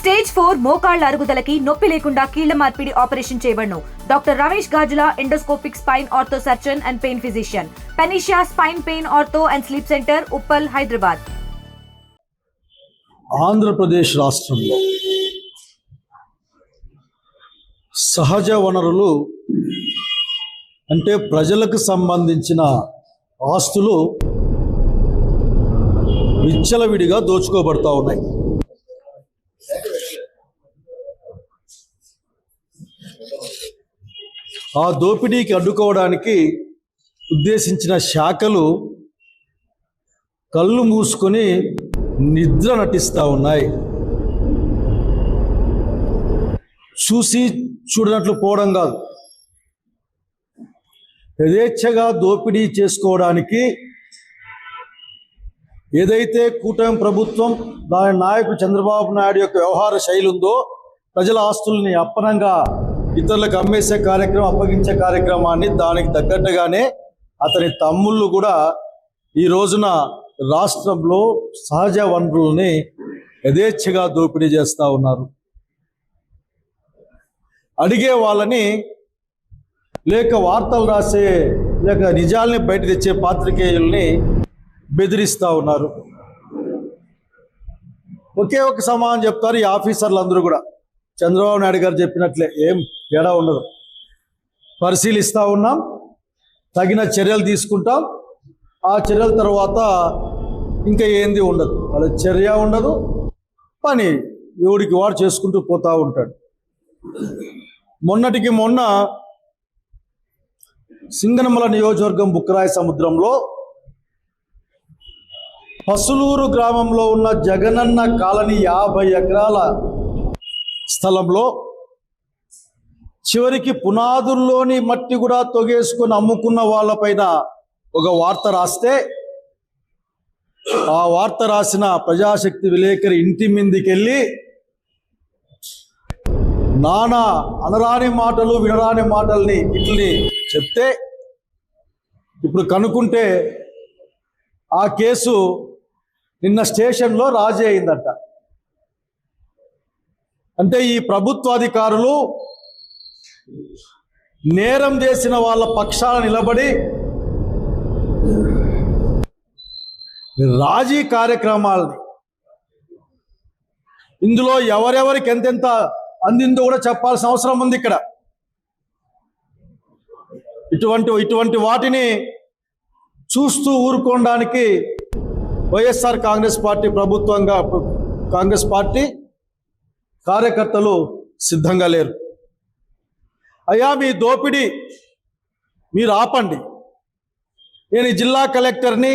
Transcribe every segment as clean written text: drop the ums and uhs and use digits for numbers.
Stage 4 మోకాళ్ల అరుగుదలకి నొప్పి లేకుండా కీళ్ల మార్పిడి ఆపరేషన్ చేయబడును. Doctor Ramesh Gajula, endoscopic spine ortho surgeon and pain physician, పెనిషియా spine pain ortho and sleep center, Uppal, Hyderabad. Andhra Pradesh రాష్ట్రంలో సహజ వనరులు అంటే ప్రజలకు సంబంధించిన ఆస్తులు విచ్చలవిడిగా దోచుకోబడతా ఉన్నాయి. ఆ దోపిడీకి అడ్డుకోవడానికి ఉద్దేశించిన శాఖలు కళ్ళు మూసుకొని నిద్ర నటిస్తూ ఉన్నాయి. చూసి చూడనట్లు పోవడం కాదు, యథేచ్ఛగా దోపిడీ చేసుకోవడానికి ఏదైతే కూటమి ప్రభుత్వం దాని నాయకుడు చంద్రబాబు నాయుడు యొక్క వ్యవహార శైలి ఉందో, ప్రజల ఆస్తుల్ని అప్పనంగా ఇతరులకు అమ్మేసే కార్యక్రమం, అప్పగించే కార్యక్రమాన్ని దానికి తగ్గట్టుగానే అతని తమ్ముళ్ళు కూడా ఈ రోజున రాష్ట్రంలో సహజ వనరుల్ని యథేచ్ఛగా దోపిడీ చేస్తూ ఉన్నారు. అడిగే వాళ్ళని లేక వార్తలు రాసే లేక నిజాల్ని బయట తెచ్చే పాత్రికేయుల్ని బెదిరిస్తూ ఉన్నారు. ఒకే ఒక సమాధానం చెప్తారు ఈ ఆఫీసర్లు అందరూ కూడా. చంద్రబాబు నాయుడు గారు చెప్పినట్లే, ఏం తేడా ఉండదు. పరిశీలిస్తూ ఉన్నాం, తగిన చర్యలు తీసుకుంటాం. ఆ చర్యల తర్వాత ఇంకా ఏంది ఉండదు, వాళ్ళ చర్య ఉండదు, పని ఎవడికి వాడు చేసుకుంటూ పోతూ ఉంటాడు. మొన్నటికి మొన్న సింగనమల నియోజకవర్గం బుక్కరాయ సముద్రంలో పసులూరు గ్రామంలో ఉన్న జగనన్న కాలనీ 50 ఎకరాల స్థలంలో చివరికి పునాదుల్లోని మట్టి కూడా తొగేసుకొని అమ్ముకున్న వాళ్ళపైన ఒక వార్త రాస్తే, ఆ వార్త రాసిన ప్రజాశక్తి విలేకరి ఇంటి మీదకెళ్ళి నానా అనరాని మాటలు, వినరాని మాటల్ని ఇట్లని చెప్తే, ఇప్పుడు కనుక్కుంటే ఆ కేసు నిన్న స్టేషన్లో రాజీ అయిందట. అంటే ఈ ప్రభుత్వాధికారులు నేరం చేసిన వాళ్ళ పక్షాన నిలబడి రాజీ కార్యక్రమాలని, ఇందులో ఎవరెవరికి ఎంతెంత అందిందో కూడా చెప్పాల్సిన అవసరం ఉంది. ఇక్కడ ఇటువంటి వాటిని చూస్తూ ఊరుకోవడానికి వైఎస్ఆర్ కాంగ్రెస్ పార్టీ ప్రభుత్వంగా కాంగ్రెస్ పార్టీ కార్యకర్తలు సిద్ధంగా లేరు. అయ్యా, మీ దోపిడీ మీరు ఆపండి. నేను ఈ జిల్లా కలెక్టర్ని,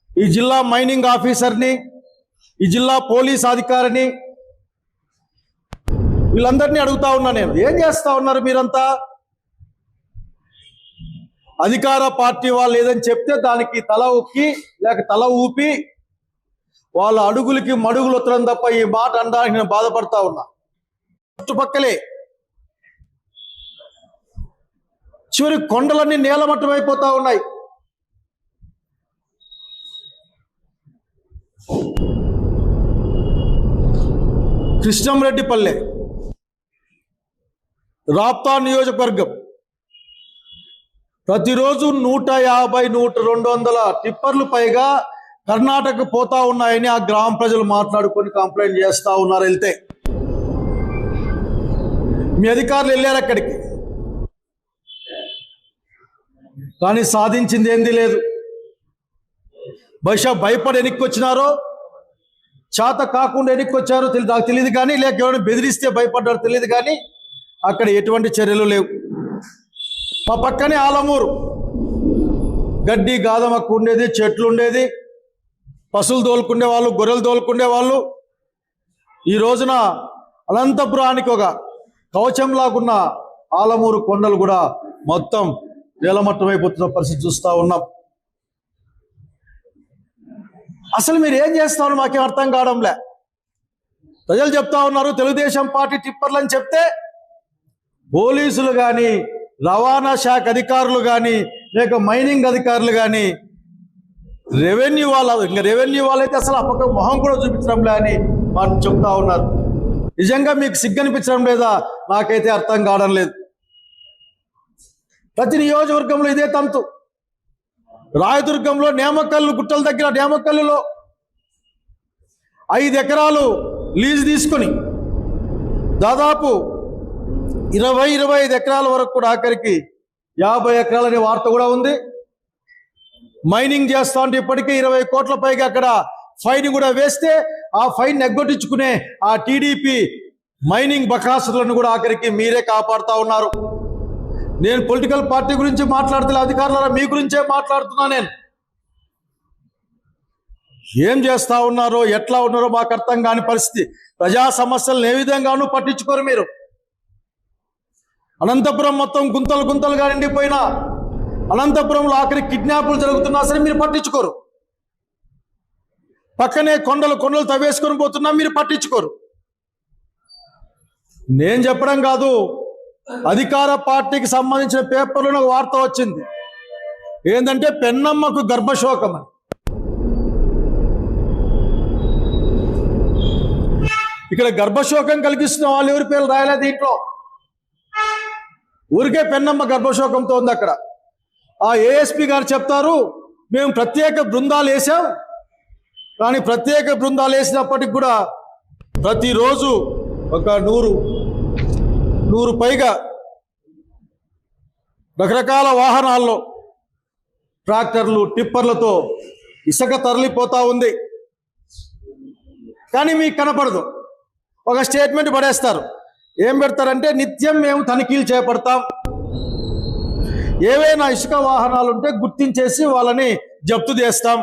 ఈ జిల్లా మైనింగ్ ఆఫీసర్ని, ఈ జిల్లా పోలీస్ అధికారిని, వీళ్ళందరినీ అడుగుతా ఉన్నా నేను, ఏం చేస్తా ఉన్నారు మీరంతా? అధికార పార్టీ వాళ్ళు ఏదని చెప్తే దానికి తల ఉక్కి లేక తల ఊపి వాళ్ళ అడుగులకి మడుగులు ఉత్తరం తప్ప ఈ మాట అనడానికి నేను బాధపడతా ఉన్నా. చుట్టుపక్కలే చివరి కొండలన్నీ నేలమట్టం అయిపోతా ఉన్నాయి. కృష్ణంరెడ్డిపల్లె, రాప్తా నియోజకవర్గం ప్రతిరోజు 150-200 టిప్పర్లు పైగా కర్ణాటక పోతా ఉన్నాయని ఆ గ్రామ ప్రజలు మాట్లాడుకొని కంప్లైంట్ చేస్తూ ఉన్నారు. వెళ్తే మీ అధికారులు వెళ్ళారు అక్కడికి, కానీ సాధించింది ఏంది లేదు. బహుశా భయపడి వెనక్కి వచ్చినారో, చేత కాకుండా వెనక్కి వచ్చారో నాకు తెలియదు, కానీ లేక ఎవరైనా బెదిరిస్తే భయపడ్డారో తెలియదు, కానీ అక్కడ ఎటువంటి చర్యలు లేవు. మా పక్కనే ఆలమూరు, గడ్డి గాదమక్కు ఉండేది, చెట్లు ఉండేది, పశువులు తోలుకునే వాళ్ళు, గొర్రెలు తోలుకునే వాళ్ళు. ఈ రోజున అనంతపురానికి ఒక కవచంలాగున్న ఆలమూరు కొండలు కూడా మొత్తం నేలమట్టం అయిపోతున్న పరిస్థితి చూస్తూ ఉన్నాం. అసలు మీరు ఏం చేస్తున్నారు మాకేం అర్థం కావడంలే. ప్రజలు చెప్తా ఉన్నారు తెలుగుదేశం పార్టీ టిప్పర్లు అని చెప్తే, పోలీసులు కానీ, రవాణా శాఖ అధికారులు కానీ, లేక మైనింగ్ అధికారులు కానీ, రెవెన్యూ వాళ్ళైతే అసలు అప్పక మొహం కూడా చూపించడంలే అని వాళ్ళు చెప్తా ఉన్నారు. నిజంగా మీకు సిగ్గనిపించడం లేదా? నాకైతే అర్థం కావడం లేదు. ప్రతి నియోజకవర్గంలో ఇదే తంతు. రాయదుర్గంలో నేమకల్లు గుట్టల దగ్గర నేమకల్లులో 5 ఎకరాలు లీజు తీసుకొని దాదాపు 20-25 ఎకరాల వరకు కూడా ఆఖరికి 50 ఎకరాలనే వార్త కూడా ఉంది. మైనింగ్ చేస్తా ఉంటే ఇప్పటికే 20 కోట్ల పైగా అక్కడ ఫైన్ కూడా వేస్తే ఆ ఫైన్ ఎగ్గొట్టించుకునే ఆ టీడీపీ మైనింగ్ బకాసులను కూడా ఆఖరికి మీరే కాపాడుతూ ఉన్నారు. నేను పొలిటికల్ పార్టీ గురించి మాట్లాడుతున్నా, అధికారుల మీ గురించే మాట్లాడుతున్నా. నేను ఏం చేస్తా ఉన్నారో ఎట్లా ఉన్నారో మాకు అర్థం కాని పరిస్థితి. ప్రజా సమస్యలను ఏ విధంగానూ పట్టించుకోరు మీరు. అనంతపురం మొత్తం గుంతలు గుంతలుగా నిండిపోయినా, అనంతపురంలో ఆఖరి కిడ్నాపులు జరుగుతున్నా సరే మీరు పట్టించుకోరు. పక్కనే కొండలు కొండలు తవ్వేసుకొని పోతున్నా మీరు పట్టించుకోరు. నేను చెప్పడం కాదు, అధికార పార్టీకి సంబంధించిన పేపర్లో ఒక వార్త వచ్చింది. ఏంటంటే పెన్నమ్మకు గర్భశోకం అని. ఇక్కడ గర్భశోకం కలిగిస్తున్న వాళ్ళు ఎవరి పేర్లు రాయలేదు దీంట్లో. ఊరికే పెన్నమ్మ గర్భశోకంతో ఉంది అక్కడ. ఆ ఏఎస్పీ గారు చెప్తారు, మేము ప్రత్యేక బృందాలు వేసాం, కానీ ప్రత్యేక బృందాలు వేసినప్పటికి కూడా ప్రతిరోజు ఒక 100 పైగా రకరకాల వాహనాల్లో ట్రాక్టర్లు టిప్పర్లతో ఇసుక తరలిపోతా ఉంది. కానీ మీకు కనపడదు. ఒక స్టేట్మెంట్ పడేస్తారు. ఏం పెడతారంటే, నిత్యం మేము తనిఖీలు చేపడతాం, ఏవైనా ఇసుక వాహనాలు ఉంటే గుర్తించేసి వాళ్ళని జప్తు చేస్తాం,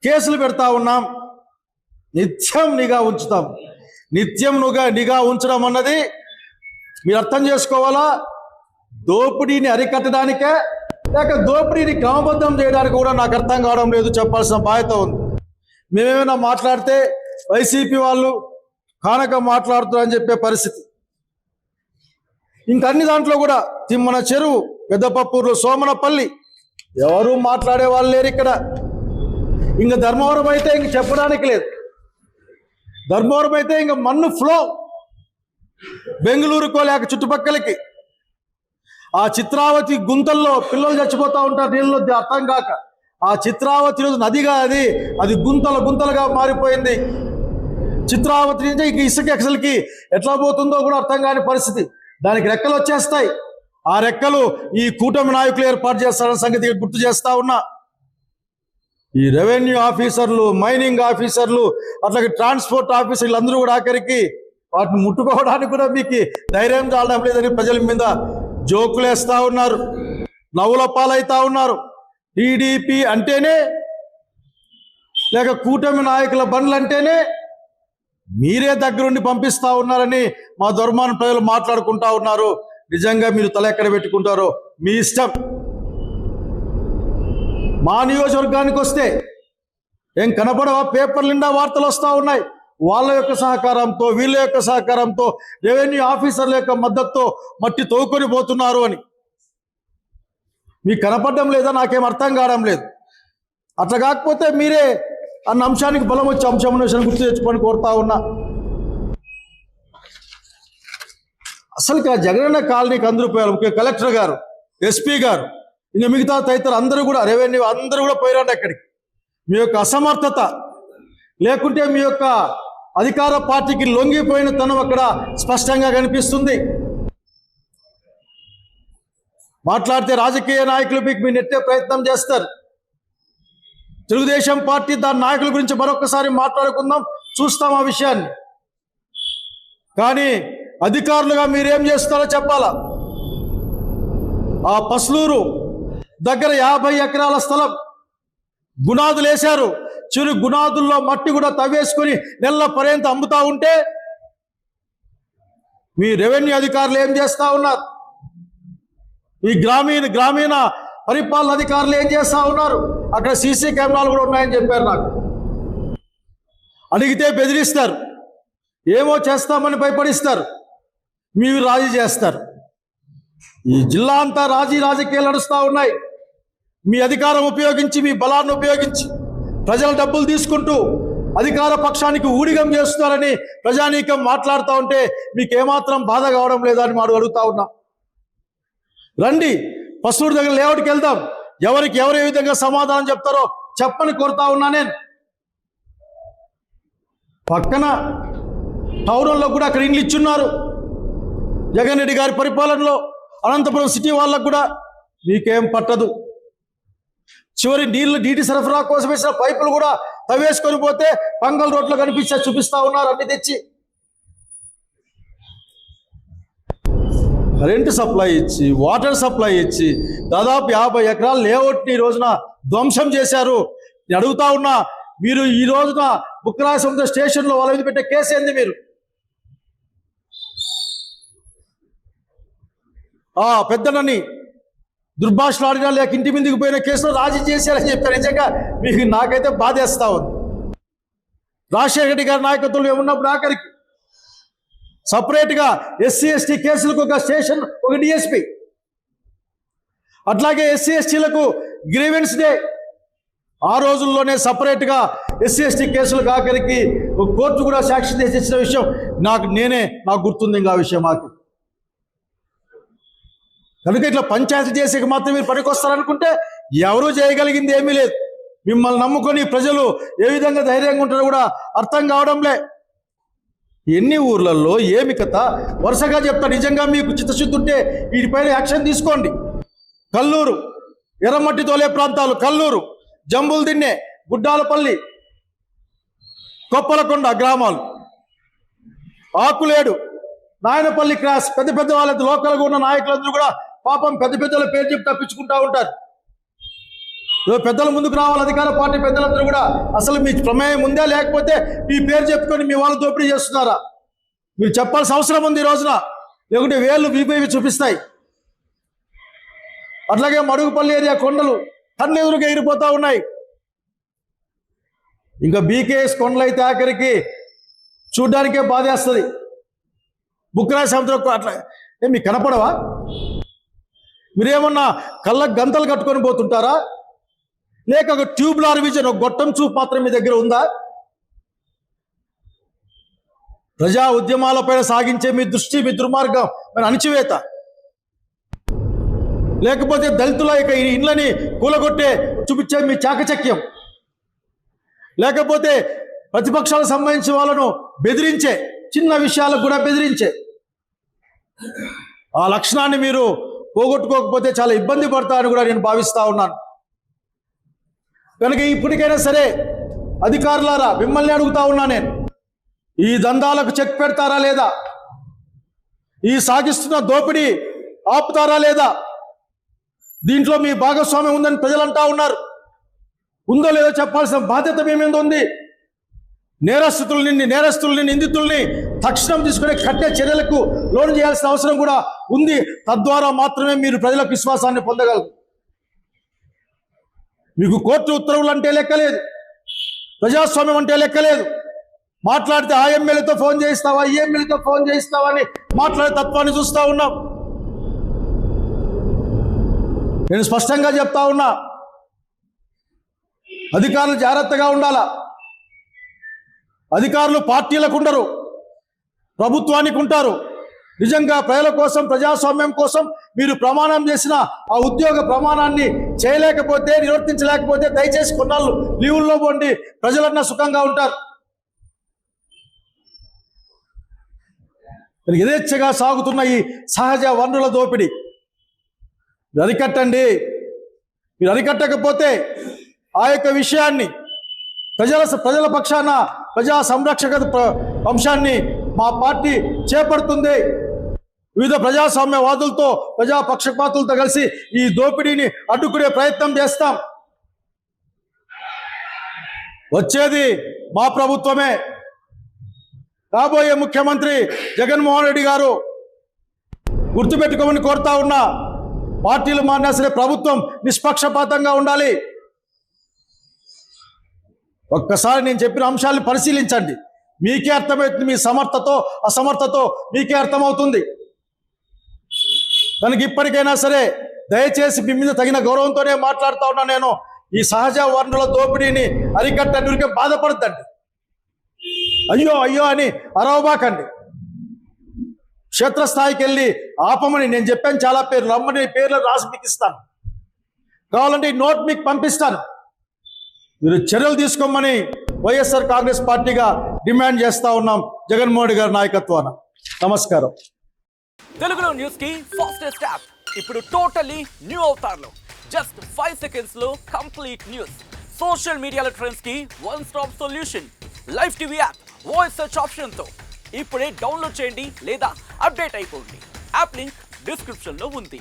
కేసులు పెడతా ఉన్నాం, నిత్యం నిఘా ఉంచుతాం. నిత్యం నిఘా ఉంచడం అన్నది మీరు అర్థం చేసుకోవాలా, దోపిడీని అరికట్టడానికే లేక దోపిడీని క్రమబద్ధం చేయడానికి కూడా నాకు అర్థం కావడం లేదు. చెప్పాల్సిన బాధ్యత ఉంది. మేమేమైనా మాట్లాడితే వైసీపీ వాళ్ళు కానక మాట్లాడుతారని చెప్పే పరిస్థితి. ఇంకన్ని దాంట్లో కూడా తిమ్మన చెరువు, పెద్దపప్పూరు, సోమనపల్లి ఎవరు మాట్లాడే వాళ్ళు లేరు ఇక్కడ. ఇంకా ధర్మవరం అయితే ఇంక చెప్పడానికి లేదు. ధర్మవరం అయితే ఇంక మన్ను ఫ్లో బెంగళూరుకో లేక చుట్టుపక్కలకి. ఆ చిత్రావతి గుంతల్లో పిల్లలు చచ్చిపోతూ ఉంటారు నీళ్ళలో అర్థం కాక. ఆ చిత్రావతి రోజు నదిగా అది గుంతలుగా మారిపోయింది. చిత్రావతి నుంచి ఇంక ఇసుక అసలుకి ఎట్లా పోతుందో కూడా అర్థం కాని పరిస్థితి. దానికి రెక్కలు వచ్చేస్తాయి. ఆ రెక్కలు ఈ కూటమి నాయకులు ఏర్పాటు చేస్తారన్న సంగతి గుర్తు చేస్తా ఉన్నా. ఈ రెవెన్యూ ఆఫీసర్లు, మైనింగ్ ఆఫీసర్లు, అట్లాగే ట్రాన్స్పోర్ట్ ఆఫీసర్లు అందరూ కూడా ఆఖరికి వాటిని ముట్టుకోవడానికి కూడా మీకు ధైర్యం చాలడం లేదని ప్రజల మీద జోకులేస్తా ఉన్నారు, నవ్వుల పాలవుతా ఉన్నారు. టీడీపీ అంటేనే లేక కూటమి నాయకుల బండ్లు అంటేనే మీరే దగ్గరుండి పంపిస్తా ఉన్నారని మా దుర్మాన ప్రజలు మాట్లాడుకుంటా ఉన్నారు. నిజంగా మీరు తల ఎక్కడ పెట్టుకుంటారో మీ ఇష్టం. మా నియోజకవర్గానికి వస్తే ఏం కనపడవా? పేపర్ల నిండా వార్తలు వస్తూ ఉన్నాయి. వాళ్ళ యొక్క సహకారంతో, వీళ్ళ యొక్క సహకారంతో, రెవెన్యూ ఆఫీసర్ల యొక్క మద్దతుతో మట్టి తోకొని పోతున్నారు అని మీకు కనపడడం లేదా? నాకేం అర్థం కావడం లేదు. అట్లా కాకపోతే మీరే అన్న అంశానికి బలం వచ్చే అంశం గుర్తు తెచ్చుకొని కోరుతా ఉన్నా. అసలు జగనన్న కాలనీకి అందరూ పోయారు. ముఖ్య కలెక్టర్ గారు, ఎస్పీ గారు, ఇంకా మిగతా తదితరులు అందరూ కూడా, రెవెన్యూ అందరూ కూడా పోయిరండి అక్కడికి. మీ యొక్క అసమర్థత లేకుంటే మీ యొక్క అధికార పార్టీకి లొంగిపోయిన తనం అక్కడ స్పష్టంగా కనిపిస్తుంది. మాట్లాడితే రాజకీయ నాయకులు మీకు నెట్టే ప్రయత్నం చేస్తారు. తెలుగుదేశం పార్టీ దాని నాయకుల గురించి మరొకసారి మాట్లాడుకుందాం, చూస్తాం ఆ విషయాన్ని. కానీ అధికారులుగా మీరేం చేస్తారో చెప్పాలా. ఆ పస్లూరు దగ్గర 50 ఎకరాల స్థలం గునాదులు వేశారు. చిరు గునాదుల్లో మట్టి కూడా తవ్వేసుకొని నెలల పర్యంతం అమ్ముతా ఉంటే మీ రెవెన్యూ అధికారులు ఏం చేస్తా ఉన్నారు? ఈ గ్రామీణ పరిపాలన అధికారులు ఏం చేస్తా ఉన్నారు? అక్కడ సీసీ కెమెరాలు కూడా ఉన్నాయని చెప్పారు. నాకు అడిగితే బెదిరిస్తారు, ఏమో చేస్తామని భయపడిస్తారు, మీరు రాజీ చేస్తారు. ఈ జిల్లా అంతా రాజకీయాలు నడుస్తూ ఉన్నాయి. మీ అధికారం ఉపయోగించి, మీ బలాన్ని ఉపయోగించి, ప్రజల డబ్బులు తీసుకుంటూ అధికార పక్షానికి ఊడిగం చేస్తున్నారని ప్రజానీకం మాట్లాడుతూ ఉంటే మీకు ఏమాత్రం బాధ కావడం లేదా అని మాడు అడుగుతా ఉన్నా. రండి, పశువుడి దగ్గర లేఅవుట్కి వెళ్దాం. ఎవరికి ఎవరు ఏ విధంగా సమాధానం చెప్తారో చెప్పని కోరుతా ఉన్నా. నేను పక్కన టౌన్లో కూడా అక్కడ ఇండ్లు ఇచ్చున్నారు. జగన్ రెడ్డి గారి పరిపాలనలో అనంతపురం సిటీ వాళ్ళకు కూడా మీకేం పట్టదు. చివరి నీటి సరఫరా కోసం వేసిన పైపులు కూడా తవ్వేసుకొని పోతే పంగల్ రోడ్లో కనిపిస్తే చూపిస్తా ఉన్నారు అన్ని తెచ్చి. కరెంటు సప్లై ఇచ్చి, వాటర్ సప్లై ఇచ్చి దాదాపు 50 ఎకరాల లేఅవుట్ని ఈ రోజున ధ్వంసం చేశారు. నేను అడుగుతా ఉన్నా, మీరు ఈ రోజున బుక్కరాయ సముద్ర స్టేషన్లో వాళ్ళ మీద పెట్టే కేసు ఏంది? మీరు పెద్దనని దుర్భాషలు ఆడినా లేక ఇంటి మీదకి పోయిన కేసులో రాజీ చేశారని చెప్పారు. నిజంగా మీకు నాకైతే బాధేస్తా ఉంది. రాజశేఖర రెడ్డి గారి నాయకత్వంలో ఏమున్నప్పుడు ఆఖరికి సపరేట్గా ఎస్సీ ఎస్టీ కేసులకు ఒక స్టేషన్, ఒక డిఎస్పి, అట్లాగే ఎస్సీ ఎస్టీలకు గ్రీవెన్స్ డే. ఆ రోజుల్లోనే సపరేట్గా ఎస్సీ ఎస్టీ కేసులకు ఆఖరికి ఒక కోర్టు కూడా సాక్షి చేసిన విషయం నాకు గుర్తుంది. ఇంకా ఆ విషయం మాకు కనుక ఇట్లా పంచాయతీ చేసేకి మాత్రం మీరు పనికొస్తారనుకుంటే ఎవరూ చేయగలిగింది ఏమీ లేదు. మిమ్మల్ని నమ్ముకొని ప్రజలు ఏ విధంగా ధైర్యంగా ఉంటారో కూడా అర్థం కావడంలే. ఎన్ని ఊర్లలో ఏమి కథ వరుసగా చెప్తా. నిజంగా మీకు చిత్తశుద్ధి ఉంటే వీటిపైన యాక్షన్ తీసుకోండి. కల్లూరు, ఎర్రమట్టి తోలే ప్రాంతాలు, కల్లూరు, జంబుల్దిన్నె, గుడ్డాలపల్లి, కొప్పలకొండ గ్రామాలు, ఆకులేడు, నాయనపల్లి క్రాస్, పెద్ద పెద్ద వాళ్ళ లోకల్గా ఉన్న నాయకులందరూ కూడా పాపం పెద్ద పెద్దల పేరు చెప్పి తప్పించుకుంటా ఉంటారు. పెద్దల ముందుకు రావాలి. అధికార పార్టీ పెద్దలందరూ కూడా అసలు మీ ప్రమేయం ఉందా, లేకపోతే మీ పేరు చెప్పుకొని మీ వాళ్ళు దోపిడీ చేస్తున్నారా? మీరు చెప్పాల్సిన అవసరం ఉంది ఈ రోజున, లేకుంటే వేళ్ళు వీపేవి చూపిస్తాయి. అట్లాగే మడుగుపల్లి ఏరియా కొండలు కళ్ళు ఎదురుగా ఎగిరిపోతూ ఉన్నాయి. ఇంకా బీకేఎస్ కొండలు అయితే ఆఖరికి చూడ్డానికే బాధేస్తుంది. బుక్కరాయ సముద్రం అట్లా మీకు కనపడవా? మీరేమన్నా కళ్ళకు గంతలు కట్టుకొని పోతుంటారా? లేక ఒక ట్యూబ్లార్ విజన్, ఒక గొట్టం చూపు మాత్రం మీ దగ్గర ఉందా? ప్రజా ఉద్యమాలపైన సాగించే మీ దృష్టి, మీ దుర్మార్గం, మన అణచివేత, లేకపోతే దళితుల యొక్క ఇండ్లని కూలగొట్టే చూపించే మీ చాకచక్యం, లేకపోతే ప్రతిపక్షాలకు సంబంధించిన వాళ్ళను బెదిరించే, చిన్న విషయాలకు కూడా బెదిరించే ఆ లక్షణాన్ని మీరు పోగొట్టుకోకపోతే చాలా ఇబ్బంది పడతారని కూడా నేను భావిస్తా ఉన్నాను. కనుక ఇప్పటికైనా సరే అధికారులారా, మిమ్మల్ని అడుగుతా ఉన్నా నేను, ఈ దందాలకు చెక్ పెడతారా లేదా? ఈ సాగిస్తున్న దోపిడీ ఆపుతారా లేదా? దీంట్లో మీ భాగస్వామ్యం ఉందని ప్రజలు అంటా ఉన్నారు. ఉందో లేదో చెప్పాల్సిన బాధ్యత మీ మీద ఉంది. నేరస్తుల్ని నిందితుల్ని తక్షణం తీసుకునే కఠిన చర్యలకు లోను చేయాల్సిన అవసరం కూడా ఉంది. తద్వారా మాత్రమే మీరు ప్రజలకు విశ్వాసాన్ని పొందగలరు. మీకు కోర్టు ఉత్తర్వులు అంటే లెక్కలేదు, ప్రజాస్వామ్యం అంటే లెక్కలేదు. మాట్లాడితే ఆ ఎమ్మెల్యేతో ఫోన్ చేయిస్తావా, ఈ ఎమ్మెల్యేతో ఫోన్ చేయిస్తావా అని మాట్లాడే తత్వాన్ని చూస్తూ ఉన్నాం. నేను స్పష్టంగా చెప్తా ఉన్నా, అధికారులు జాగ్రత్తగా ఉండాలా. అధికారులు పార్టీలకు ఉండరు, ప్రభుత్వానికి ఉంటారు. నిజంగా ప్రజల కోసం, ప్రజాస్వామ్యం కోసం మీరు ప్రమాణం చేసిన ఆ ఉద్యోగ ప్రమాణాన్ని చేయలేకపోతే, నిర్వర్తించలేకపోతే దయచేసి కొన్నాళ్ళు లీవుల్లో పోండి. ప్రజలన్నా సుఖంగా ఉంటారు. యథేచ్ఛగా సాగుతున్న ఈ సహజ వనరుల దోపిడీ మీరు అరికట్టండి. మీరు అరికట్టకపోతే ఆ యొక్క విషయాన్ని ప్రజల పక్షాన ప్రజా సంరక్షక అంశాన్ని మా పార్టీ చేపడుతుంది. వివిధ ప్రజాస్వామ్యవాదులతో, ప్రజా పక్షపాతులతో కలిసి ఈ దోపిడీని అడ్డుకునే ప్రయత్నం చేస్తాం. వచ్చేది మా ప్రభుత్వమే. కాబోయే ముఖ్యమంత్రి జగన్మోహన్ రెడ్డి గారు గుర్తుపెట్టుకోమని కోరుతా ఉన్నా. పార్టీలు మారినా సరే ప్రభుత్వం నిష్పక్షపాతంగా ఉండాలి. ఒక్కసారి నేను చెప్పిన అంశాలను పరిశీలించండి, మీకే అర్థమవుతుంది. మీ సమర్థతో అసమర్థతో మీకే అర్థమవుతుంది. కనుక ఇప్పటికైనా సరే దయచేసి మీ మీద తగిన గౌరవంతోనే మాట్లాడుతూ ఉన్నా. నేను ఈ సహజ వనరుల దోపిడీని అరికట్టడానికి బాధపడద్దండి. అయ్యో అయ్యో అని అరవబాకండి. క్షేత్రస్థాయికి వెళ్ళి ఆపమని నేను చెప్పాను. చాలా పేర్లు రమ్మని పేర్లు రాసి మీకు ఇస్తాను. కావాలంటే ఈ నోట్ మీకు పంపిస్తాను. మీరు చర్యలు తీసుకోమని వైఎస్ఆర్ కాంగ్రెస్ పార్టీగా డిమాండ్ చేస్తా ఉన్నాం జగన్మోహన్ రెడ్డి గారి నాయకత్వాన. నమస్కారం. తెలుగులో న్యూస్ కి ఫాస్టెస్ట్ యాప్ ఇప్పుడు టోటలీ న్యూ అవతార్లో జస్ట్ 5 seconds లో కంప్లీట్ న్యూస్. సోషల్ మీడియాలో ట్రెండ్స్ కి one stop solution. Live TV app voice search option తో ఇప్పుడే డౌన్లోడ్ చేయండి లేదా అప్డేట్ అయిపోండి. యాప్ లింక్ డిస్క్రిప్షన్ లో ఉంది.